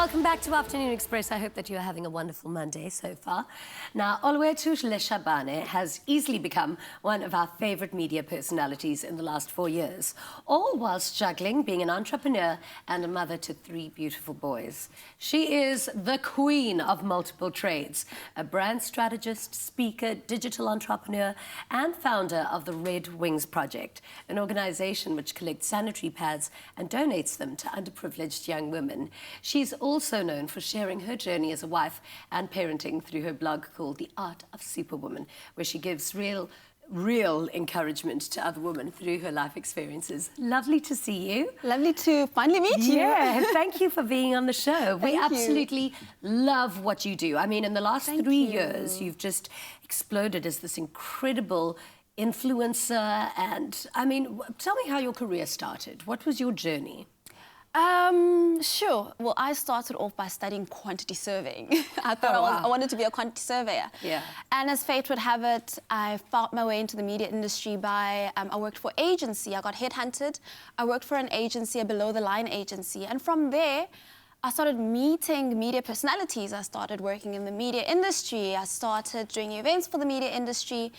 welcome back to Afternoon Express. I hope that you're having a wonderful Monday so far. Now, Olwethu Leshabane has easily become one of our favourite media personalities in the last 4 years, all whilst juggling, being an entrepreneur and a mother to 3 beautiful boys. She is the queen of multiple trades, a brand strategist, speaker, digital entrepreneur, and founder of the Red Wings Project, an organisation which collects sanitary pads and donates them to underprivileged young women. She's also known for sharing her journey as a wife and parenting through her blog called The Art of Superwoman, where she gives real encouragement to other women through her life experiences. Lovely to see you. Lovely to finally meet you. Yeah, thank you for being on the show. We absolutely love what you do. I mean, in the last 3 years, you've just exploded as this incredible influencer. And I mean, tell me how your career started. What was your journey? Sure. Well, I started off by studying quantity surveying. I thought I wanted to be a quantity surveyor. Yeah. And as fate would have it, I found my way into the media industry by, I worked for agency. I got headhunted. I worked for an agency, a below-the-line agency. And from there, I started meeting media personalities. I started working in the media industry. I started doing events for the media industry.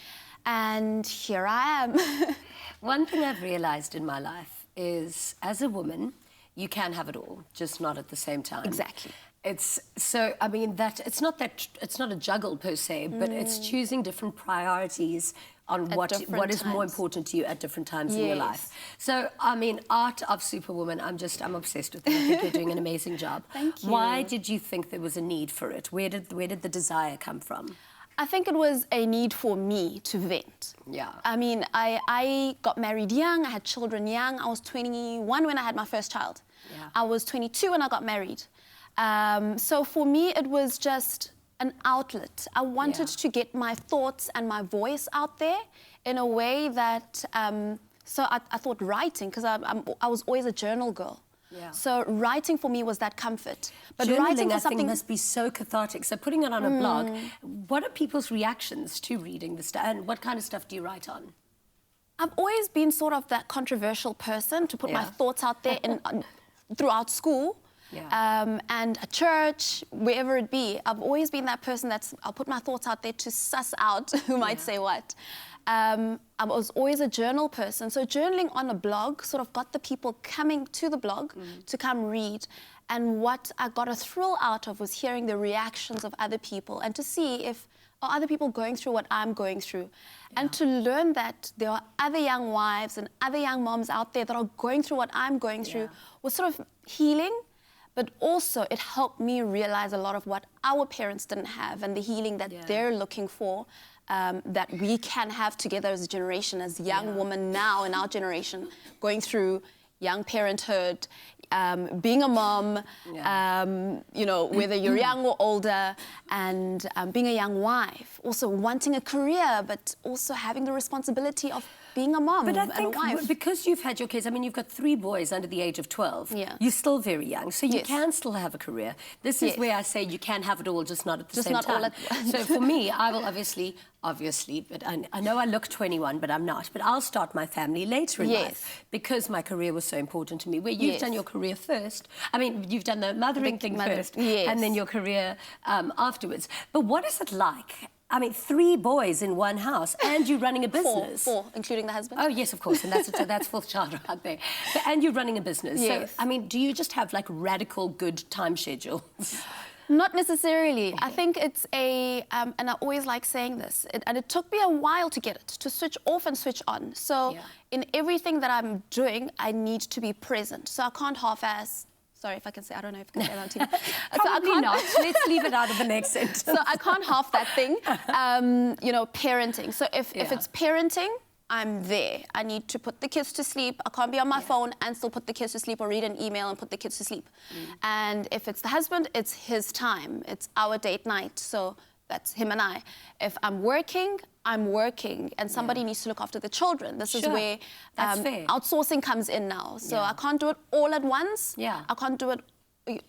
And here I am. One thing I've realised in my life is, as a woman, you can have it all, just not at the same time. Exactly. It's so, I mean, it's not a juggle per se, but it's choosing different priorities on what is more important to you at different times in your life. So, I mean, Art of Superwoman, I'm obsessed with it. I think you're doing an amazing job. Thank you. Why did you think there was a need for it? Where did the desire come from? I think it was a need for me to vent. Yeah. I mean, I got married young, I had children young. I was 21 when I had my first child. Yeah. I was 22 when I got married. So for me, it was just an outlet. I wanted to get my thoughts and my voice out there in a way that, so I thought writing, because I was always a journal girl. Yeah. So writing for me was that comfort. But journaling, writing for I something think, must be so cathartic. So putting it on a blog, what are people's reactions to reading the stuff, and what kind of stuff do you write on? I've always been sort of that controversial person to put my thoughts out there throughout school. Yeah. And a church, wherever it be. I've always been that person I'll put my thoughts out there to suss out who might say what. I was always a journal person, so journaling on a blog sort of got the people coming to the blog to come read. And what I got a thrill out of was hearing the reactions of other people and to see if are other people going through what I'm going through. And to learn that there are other young wives and other young moms out there that are going through what I'm going through was sort of healing. But also it helped me realize a lot of what our parents didn't have and the healing that they're looking for, that we can have together as a generation, as young women now in our generation, going through young parenthood, being a mom, you know, whether you're young or older, and being a young wife, also wanting a career, but also having the responsibility of being a mom and a wife. But I think because you've had your kids, I mean, you've got 3 boys under the age of 12. Yeah. You're still very young, so you can still have a career. This is where I say you can have it all, just not at the same time. Just not all at once. So for me, I will obviously, but I know I look 21, but I'm not. But I'll start my family later in life because my career was so important to me. Where you've done your career first. I mean, you've done the mothering thing first, and then your career afterwards. But what is it like? I mean, 3 boys in one house, and you're running a business. Four, including the husband. Oh, yes, of course, and that's 4th child right there. And you're running a business. Yes. So, I mean, do you just have, like, radical good time schedules? Not necessarily. I think it's and I always like saying this, and it took me a while to get it, to switch off and switch on. So in everything that I'm doing, I need to be present. So I can't half-ass. Sorry if I can say, I don't know if I can say that on TV. Probably not. Let's leave it out of the next sentence. So I can't half that thing, you know, parenting. So if it's parenting, I'm there. I need to put the kids to sleep. I can't be on my phone and still put the kids to sleep, or read an email and put the kids to sleep. And if it's the husband, it's his time. It's our date night. So that's him and I. If I'm working, and somebody needs to look after the children. This is where outsourcing comes in now. So I can't do it all at once. Yeah. I can't do it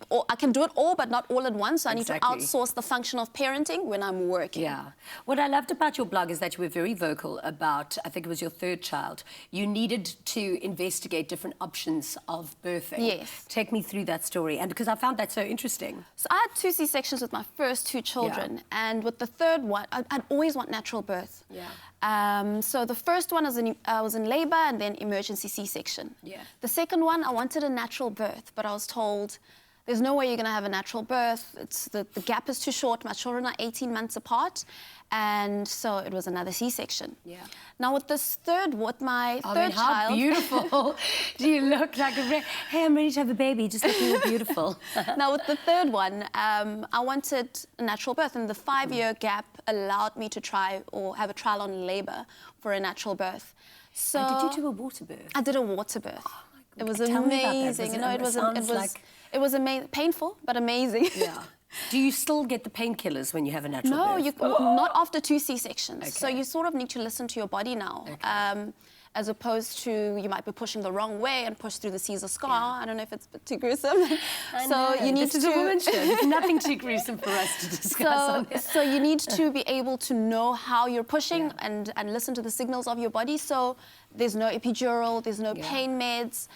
or I can do it all, but not all at once. So I need to Exactly. outsource the function of parenting when I'm working. Yeah. What I loved about your blog is that you were very vocal about, I think it was your third child. You needed to investigate different options of birthing. Yes. Take me through that story, and because I found that so interesting. So I had 2 C-sections with my first 2 children, and with the third one, I'd always want natural birth. Yeah. So the first one I was in labor and then emergency C-section. Yeah. The second one, I wanted a natural birth, but I was told, there's no way you're going to have a natural birth. The gap is too short. My children are 18 months apart. And so it was another C-section. Yeah. Now with this third, with my third how child... beautiful do you look like hey, I'm ready to have a baby, just looking all beautiful. Now with the third one, I wanted a natural birth, and the 5-year gap allowed me to try or have a trial on labor for a natural birth. So And did you do a water birth? I did a water birth. Oh my God. It was Tell me about that. amazing. You know, it was like... painful, but amazing. Yeah. Do you still get the painkillers when you have a natural birth? No, not after 2 C-sections. Okay. So you sort of need to listen to your body now. Okay. As opposed to you might be pushing the wrong way and push through the Caesar scar. I don't know if it's a bit too gruesome. You need to... This is a woman's show. There's nothing too gruesome for us to discuss on this. So you need to be able to know how you're pushing and listen to the signals of your body. So there's no epidural, there's no pain meds.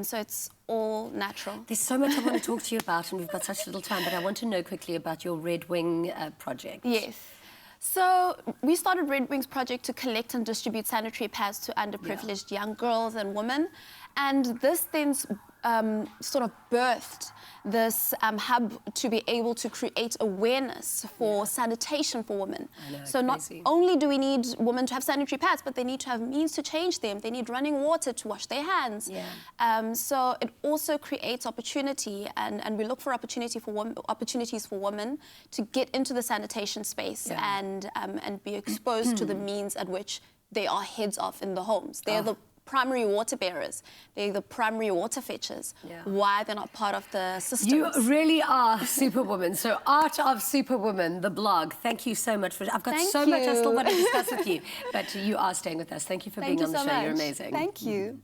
So it's all natural. There's so much I want to talk to you about, and we've got such little time, but I want to know quickly about your Red Wing project. Yes. So we started Red Wings Project to collect and distribute sanitary pads to underprivileged young girls and women. And this then sort of birthed this hub to be able to create awareness for sanitation for women. So not only do we need women to have sanitary pads, but they need to have means to change them. They need running water to wash their hands. So it also creates opportunity, and we look for opportunities for women to get into the sanitation space and be exposed to the means at which they are heads off in the homes. They're the primary water bearers. They're the primary water fetchers. Why they're not part of the system. You really are Superwoman. So Art of Superwoman, the blog. Thank you so much for... I've got so much I still want to discuss with you, but you are staying with us. Thank you for being on the show. You're amazing. Thank you.